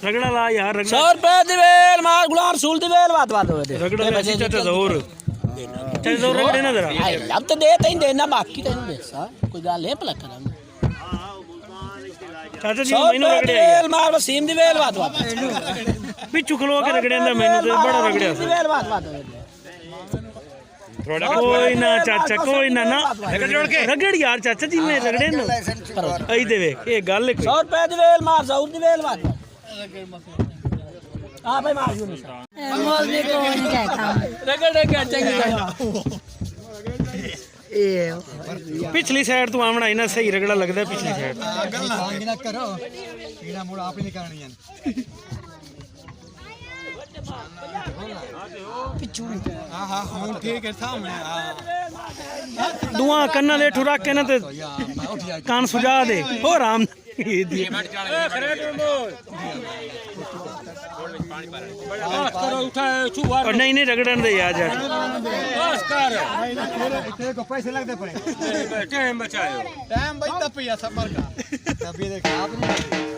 रगड़ा ला यार, 100 रुपए दी वेल मार गुलाम रसूल दी वेल बात हो दे रगड़ा ला चाचा जोर रगड़े ना जरा। अब तो दे तई देना बाकी तई दे सा कोई गल है भला कर चाचा जी मैनू रगड़े वेल मार वसीम दी वेल बात पिछू खलो के रगड़े ना मैनू ते बड़ा रगड़िया सी। वेल बात कोई ना चाचा कोई ना ना रगड़ यार चाचा जी ने रगड़े ना आई देवे ये गल 100 रुपए दी वेल मार जाऊर दी वेल बात हां भाई मार यूं मोल में को नहीं कहता रगड़ रगड़ चंगी ए पिछली साइड तू आवना इना सही रगड़ा लगदा पिछली साइड गल्ला ना करो कीड़ा मोड़ आप ही नहीं करनी है पिछू हां हां हुन ठीक है सामने दुआ कन्ना ले ठुरा के ना ते कान सुजा दे हो राम और नहीं नहीं रगड़न दे यार जा इतने को पैसे लगते पड़े टाइम बचाओ टाइम भाई तब पिया सबर का तभी देखा आपने